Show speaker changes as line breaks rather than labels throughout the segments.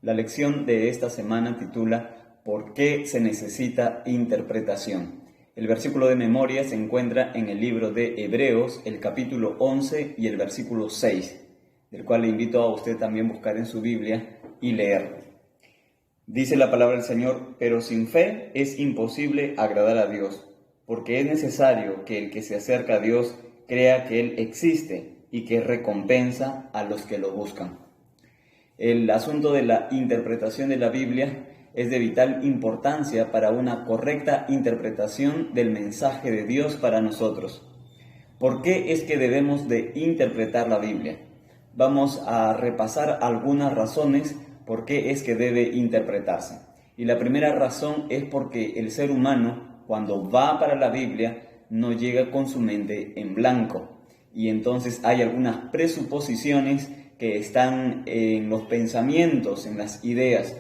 La lección de esta semana titula ¿Por qué se necesita interpretación? El versículo de memoria se encuentra en el libro de Hebreos, el capítulo 11 y el versículo 6, del cual le invito a usted también buscar en su Biblia y leerlo. Dice la palabra del Señor: pero sin fe es imposible agradar a Dios, porque es necesario que el que se acerca a Dios crea que Él existe y que recompensa a los que lo buscan. El asunto de la interpretación de la Biblia es de vital importancia para una correcta interpretación del mensaje de Dios para nosotros. ¿Por qué es que debemos de interpretar la Biblia? Vamos a repasar algunas razones por qué es que debe interpretarse. Y la primera razón es porque el ser humano, cuando va para la Biblia, no llega con su mente en blanco. Y entonces hay algunas presuposiciones que están en los pensamientos, en las ideas.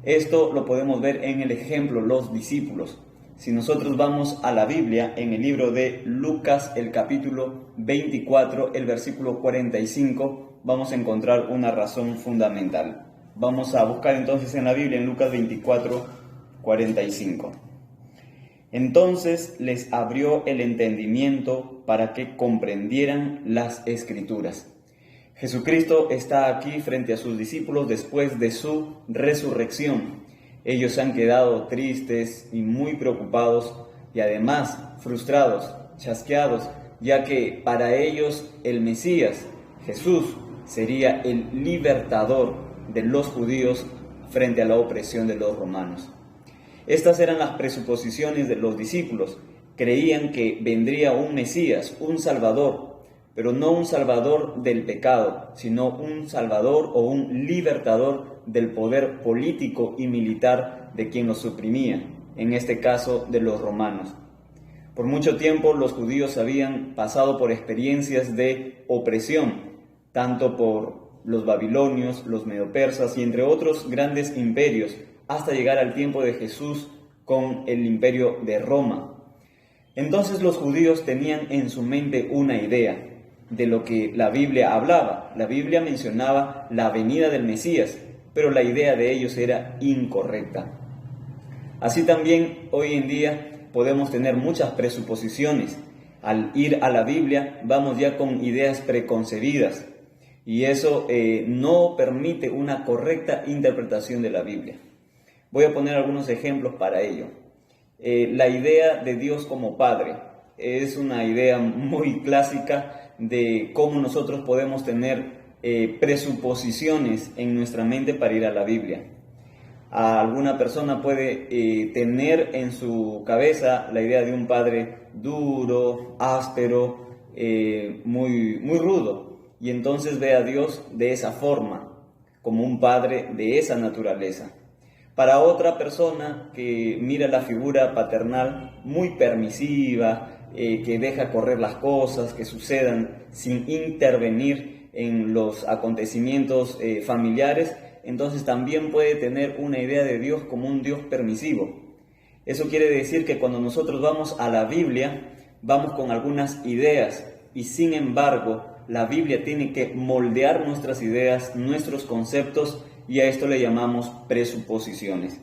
Esto lo podemos ver en el ejemplo, los discípulos. Si nosotros vamos a la Biblia, en el libro de Lucas, el capítulo 24, el versículo 45, vamos a encontrar una razón fundamental. Vamos a buscar entonces en la Biblia, en Lucas 24, 45. Entonces les abrió el entendimiento para que comprendieran las Escrituras. Jesucristo está aquí frente a sus discípulos después de su resurrección. Ellos se han quedado tristes y muy preocupados y además frustrados, chasqueados, ya que para ellos el Mesías, Jesús, sería el libertador de los judíos frente a la opresión de los romanos. Estas eran las presuposiciones de los discípulos. Creían que vendría un Mesías, un Salvador, pero no un salvador del pecado, sino un salvador o un libertador del poder político y militar de quien los suprimía, en este caso de los romanos. Por mucho tiempo los judíos habían pasado por experiencias de opresión, tanto por los babilonios, los medopersas y entre otros grandes imperios, hasta llegar al tiempo de Jesús con el imperio de Roma. Entonces los judíos tenían en su mente una idea de lo que la Biblia hablaba. La Biblia mencionaba la venida del Mesías, pero la idea de ellos era incorrecta. Así también hoy en día podemos tener muchas presuposiciones. Al ir a la Biblia vamos ya con ideas preconcebidas y eso no permite una correcta interpretación de la Biblia. Voy a poner algunos ejemplos para ello. La idea de Dios como Padre es una idea muy clásica de cómo nosotros podemos tener presuposiciones en nuestra mente para ir a la Biblia. Alguna persona puede tener en su cabeza la idea de un padre duro, áspero, muy rudo, y entonces ve a Dios de esa forma, como un padre de esa naturaleza. Para otra persona que mira la figura paternal muy permisiva, que deja correr las cosas, que sucedan sin intervenir en los acontecimientos familiares, entonces también puede tener una idea de Dios como un Dios permisivo. Eso quiere decir que cuando nosotros vamos a la Biblia, vamos con algunas ideas y sin embargo la Biblia tiene que moldear nuestras ideas, nuestros conceptos, y a esto le llamamos presuposiciones.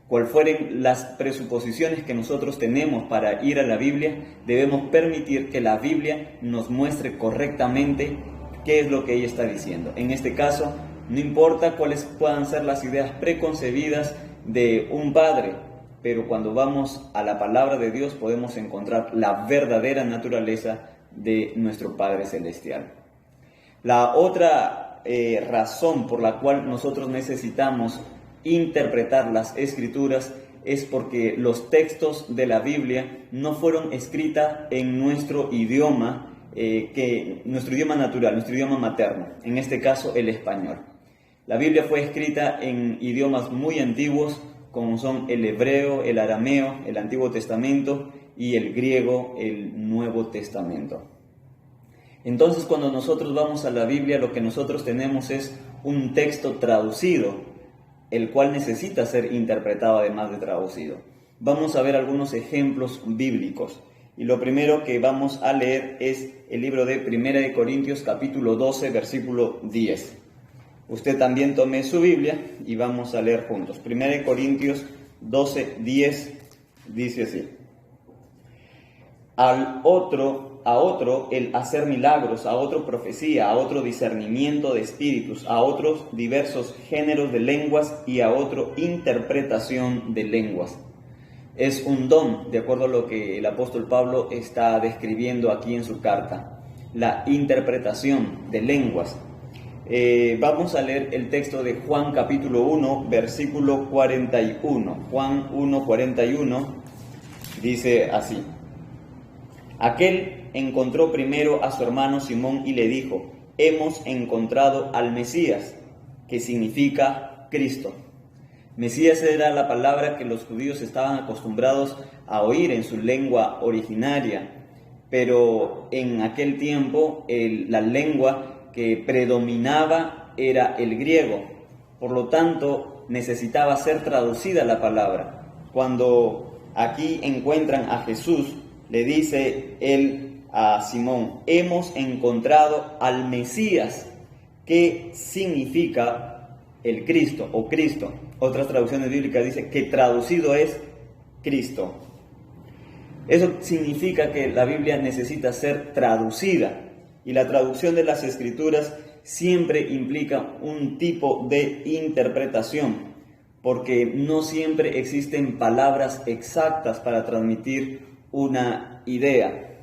Cual fueren las presuposiciones que nosotros tenemos para ir a la Biblia, debemos permitir que la Biblia nos muestre correctamente qué es lo que ella está diciendo. En este caso, no importa cuáles puedan ser las ideas preconcebidas de un padre, pero cuando vamos a la palabra de Dios podemos encontrar la verdadera naturaleza de nuestro Padre Celestial. La otra razón por la cual nosotros necesitamos interpretar las Escrituras es porque los textos de la Biblia no fueron escritos en nuestro idioma, nuestro idioma natural, nuestro idioma materno, en este caso el español. La Biblia fue escrita en idiomas muy antiguos, como son el hebreo, el arameo, el Antiguo Testamento, y el griego, el Nuevo Testamento. Entonces, cuando nosotros vamos a la Biblia, lo que nosotros tenemos es un texto traducido, el cual necesita ser interpretado además de traducido. Vamos a ver algunos ejemplos bíblicos. Y lo primero que vamos a leer es el libro de 1 de Corintios, capítulo 12, versículo 10. Usted también tome su Biblia y vamos a leer juntos. 1 Corintios 12:10 dice así: a otro el hacer milagros, a otro profecía, a otro discernimiento de espíritus, a otros diversos géneros de lenguas y a otro interpretación de lenguas. Es un don, de acuerdo a lo que el apóstol Pablo está describiendo aquí en su carta, la interpretación de lenguas. Vamos a leer el texto de Juan capítulo 1, versículo 41. Juan 1:41 dice así: aquel encontró primero a su hermano Simón y le dijo: hemos encontrado al Mesías, que significa Cristo. Mesías era la palabra que los judíos estaban acostumbrados a oír en su lengua originaria, pero en aquel tiempo la lengua que predominaba era el griego. Por lo tanto, necesitaba ser traducida la palabra. Cuando aquí encuentran a Jesús, le dice él a Simón: hemos encontrado al Mesías, que significa el Cristo o Cristo. Otras traducciones bíblicas dicen que traducido es Cristo. Eso significa que la Biblia necesita ser traducida, y la traducción de las Escrituras siempre implica un tipo de interpretación, porque no siempre existen palabras exactas para transmitir una idea.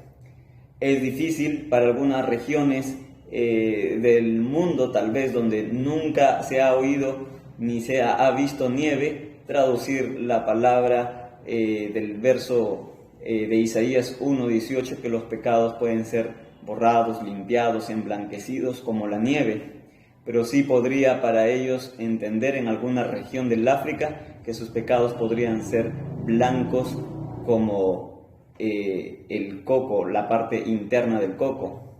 Es difícil para algunas regiones del mundo, tal vez donde nunca se ha oído ni se ha visto nieve, traducir la palabra del verso de Isaías 1:18, que los pecados pueden ser borrados, limpiados, emblanquecidos como la nieve. Pero sí podría para ellos entender en alguna región del África que sus pecados podrían ser blancos como el coco, la parte interna del coco.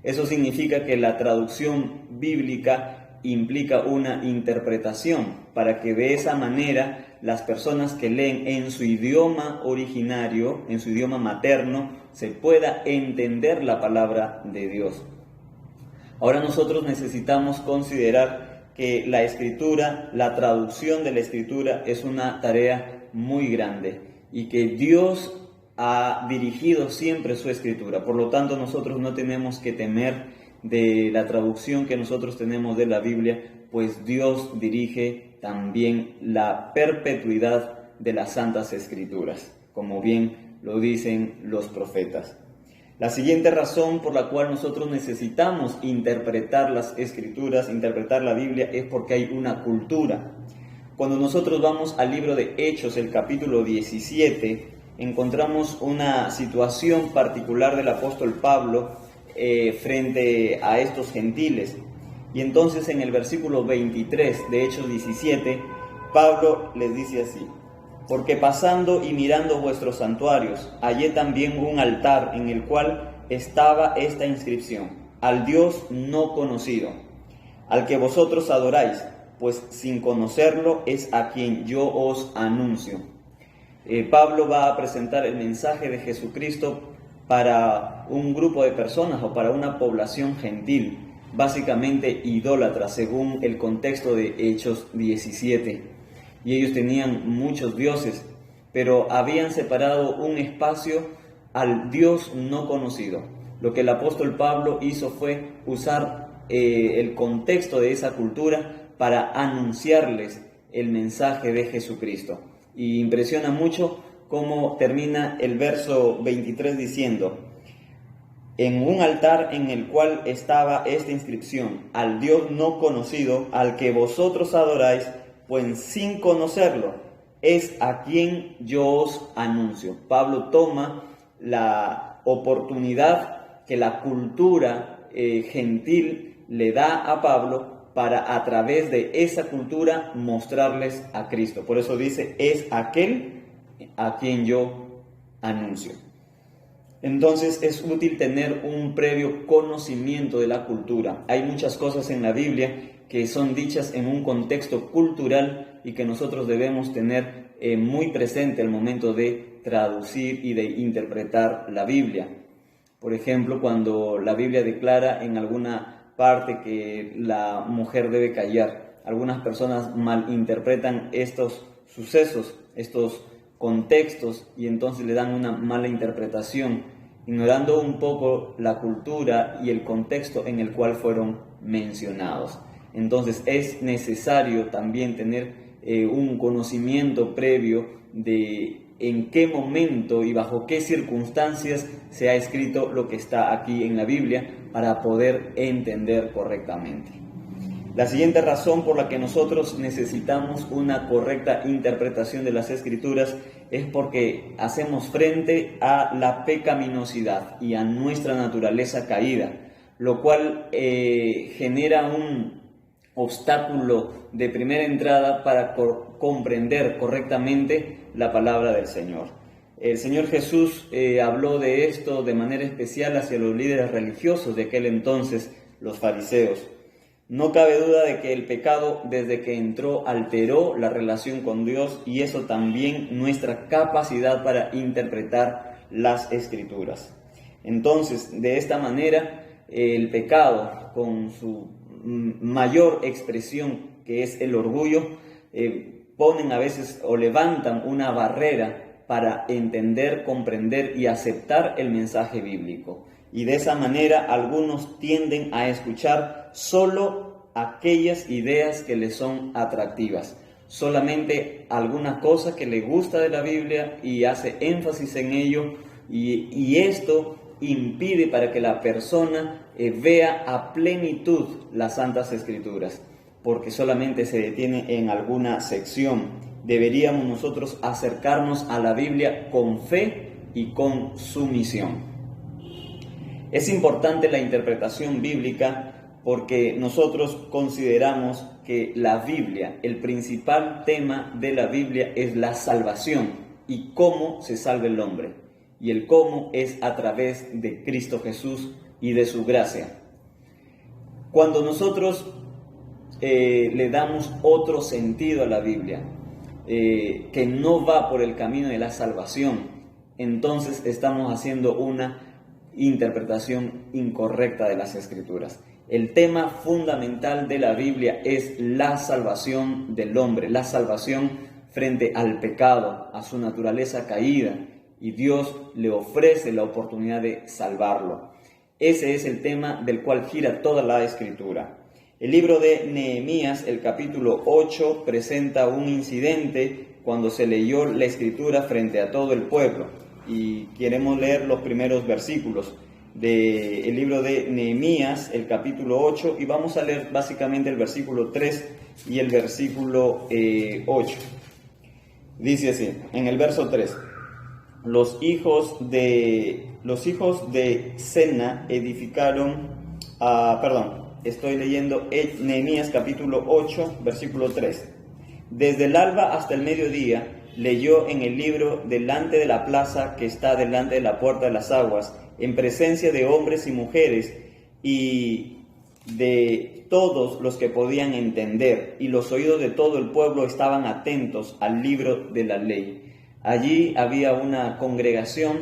Eso significa que la traducción bíblica implica una interpretación, para que de esa manera las personas que leen en su idioma originario, en su idioma materno, se pueda entender la palabra de Dios. Ahora nosotros necesitamos considerar que la escritura, la traducción de la escritura, es una tarea muy grande y que Dios ha dirigido siempre su escritura. Por lo tanto, nosotros no tenemos que temer de la traducción que nosotros tenemos de la Biblia, pues Dios dirige también la perpetuidad de las Santas Escrituras, como bien lo dicen los profetas. La siguiente razón por la cual nosotros necesitamos interpretar las Escrituras, interpretar la Biblia, es porque hay una cultura. Cuando nosotros vamos al libro de Hechos, el capítulo 17, encontramos una situación particular del apóstol Pablo frente a estos gentiles. Y entonces en el versículo 23 de Hechos 17, Pablo les dice así: porque pasando y mirando vuestros santuarios, hallé también un altar en el cual estaba esta inscripción: al Dios no conocido, al que vosotros adoráis, pues sin conocerlo es a quien yo os anuncio. Pablo va a presentar el mensaje de Jesucristo para un grupo de personas o para una población gentil, básicamente idólatra, según el contexto de Hechos 17. Y ellos tenían muchos dioses, pero habían separado un espacio al Dios no conocido. Lo que el apóstol Pablo hizo fue usar el contexto de esa cultura para anunciarles el mensaje de Jesucristo. Y impresiona mucho cómo termina el verso 23 diciendo: en un altar en el cual estaba esta inscripción: al Dios no conocido, al que vosotros adoráis, pues sin conocerlo es a quien yo os anuncio. Pablo toma la oportunidad que la cultura gentil le da a Pablo para a través de esa cultura mostrarles a Cristo. Por eso dice: es aquel a quien yo anuncio. Entonces es útil tener un previo conocimiento de la cultura. Hay muchas cosas en la Biblia que son dichas en un contexto cultural y que nosotros debemos tener muy presente al momento de traducir y de interpretar la Biblia. Por ejemplo, cuando la Biblia declara en alguna parte que la mujer debe callar. Algunas personas malinterpretan estos sucesos, estos contextos, y entonces le dan una mala interpretación, ignorando un poco la cultura y el contexto en el cual fueron mencionados. Entonces es necesario también tener un conocimiento previo de en qué momento y bajo qué circunstancias se ha escrito lo que está aquí en la Biblia para poder entender correctamente. La siguiente razón por la que nosotros necesitamos una correcta interpretación de las Escrituras es porque hacemos frente a la pecaminosidad y a nuestra naturaleza caída, lo cual genera un obstáculo de primera entrada para comprender correctamente la palabra del Señor. El Señor Jesús habló de esto de manera especial hacia los líderes religiosos de aquel entonces, los fariseos. No cabe duda de que el pecado, desde que entró, alteró la relación con Dios, y eso también nuestra capacidad para interpretar las Escrituras. Entonces, de esta manera, el pecado, con su mayor expresión, que es el orgullo, ponen a veces o levantan una barrera para entender, comprender y aceptar el mensaje bíblico. Y de esa manera algunos tienden a escuchar solo aquellas ideas que les son atractivas, solamente alguna cosa que le gusta de la Biblia y hace énfasis en ello, y esto impide para que la persona vea a plenitud las Santas Escrituras, porque solamente se detiene en alguna sección. Deberíamos nosotros acercarnos a la Biblia con fe y con sumisión. Es importante la interpretación bíblica porque nosotros consideramos que la Biblia, el principal tema de la Biblia es la salvación y cómo se salva el hombre. Y el cómo es a través de Cristo Jesús y de su gracia. Cuando nosotros le damos otro sentido a la Biblia, que no va por el camino de la salvación, entonces estamos haciendo una interpretación incorrecta de las Escrituras. El tema fundamental de la Biblia es la salvación del hombre, la salvación frente al pecado, a su naturaleza caída, y Dios le ofrece la oportunidad de salvarlo. Ese es el tema del cual gira toda la Escritura. El libro de Nehemías, el capítulo 8, presenta un incidente cuando se leyó la Escritura frente a todo el pueblo. Y queremos leer los primeros versículos del libro de Nehemías, el capítulo 8, y vamos a leer básicamente el versículo 3 y el versículo 8. Dice así, en el verso 3, los hijos de Sena edificaron, estoy leyendo Nehemías capítulo 8, versículo 3. Desde el alba hasta el mediodía leyó en el libro delante de la plaza que está delante de la puerta de las aguas, en presencia de hombres y mujeres y de todos los que podían entender, y los oídos de todo el pueblo estaban atentos al libro de la ley. Allí había una congregación,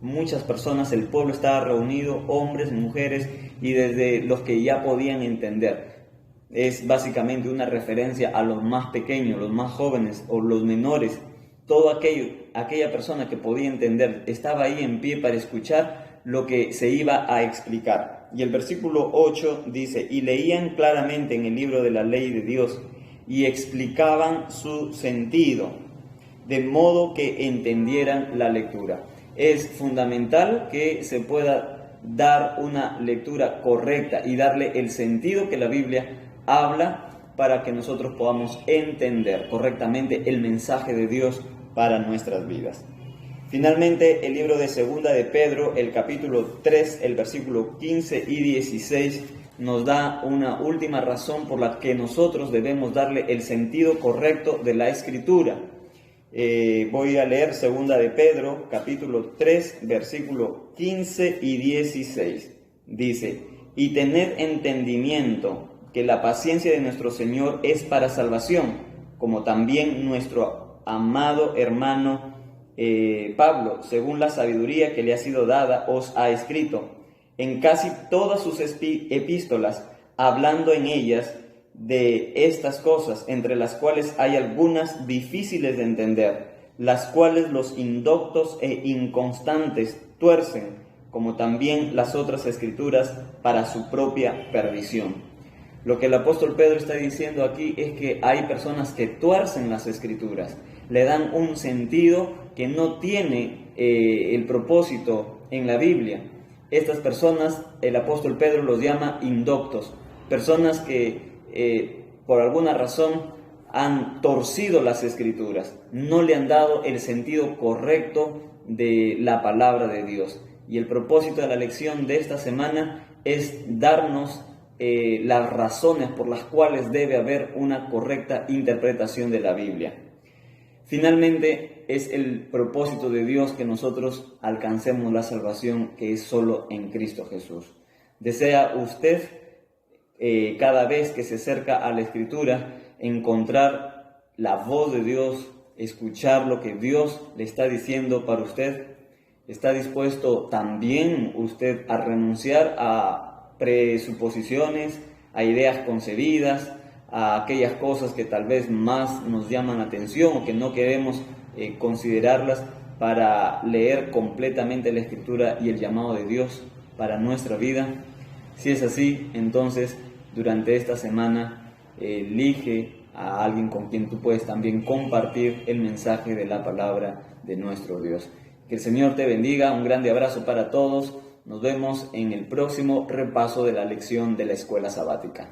muchas personas, el pueblo estaba reunido, hombres, mujeres, y desde los que ya podían entender. Es básicamente una referencia a los más pequeños, los más jóvenes o los menores. Todo aquella persona que podía entender estaba ahí en pie para escuchar lo que se iba a explicar. Y el versículo 8 dice, y leían claramente en el libro de la ley de Dios y explicaban su sentido, de modo que entendieran la lectura. Es fundamental que se pueda dar una lectura correcta y darle el sentido que la Biblia habla para que nosotros podamos entender correctamente el mensaje de Dios para nuestras vidas. Finalmente, el libro de Segunda de Pedro, el capítulo 3, el versículo 15 y 16, nos da una última razón por la que nosotros debemos darle el sentido correcto de la Escritura. Voy a leer Segunda de Pedro, capítulo 3, versículo 15 y 16. Dice, y tened entendimiento que la paciencia de nuestro Señor es para salvación, como también nuestro amado hermano Pablo, según la sabiduría que le ha sido dada, os ha escrito en casi todas sus epístolas, hablando en ellas de estas cosas, entre las cuales hay algunas difíciles de entender, las cuales los indoctos e inconstantes tuercen, como también las otras escrituras, para su propia perdición. Lo que el apóstol Pedro está diciendo aquí es que hay personas que tuercen las escrituras, le dan un sentido que no tiene el propósito en la Biblia. Estas personas, el apóstol Pedro los llama indoctos, personas que por alguna razón han torcido las escrituras, no le han dado el sentido correcto de la palabra de Dios. Y el propósito de la lección de esta semana es darnos las razones por las cuales debe haber una correcta interpretación de la Biblia. Finalmente, es el propósito de Dios que nosotros alcancemos la salvación que es solo en Cristo Jesús. ¿Desea usted cada vez que se acerca a la Escritura encontrar la voz de Dios, escuchar lo que Dios le está diciendo para usted? ¿Está dispuesto también usted a renunciar a presuposiciones, a ideas concebidas, a aquellas cosas que tal vez más nos llaman la atención o que no queremos considerarlas para leer completamente la Escritura y el llamado de Dios para nuestra vida? Si es así, entonces durante esta semana elige a alguien con quien tú puedes también compartir el mensaje de la palabra de nuestro Dios. Que el Señor te bendiga, un grande abrazo para todos. Nos vemos en el próximo repaso de la lección de la escuela sabática.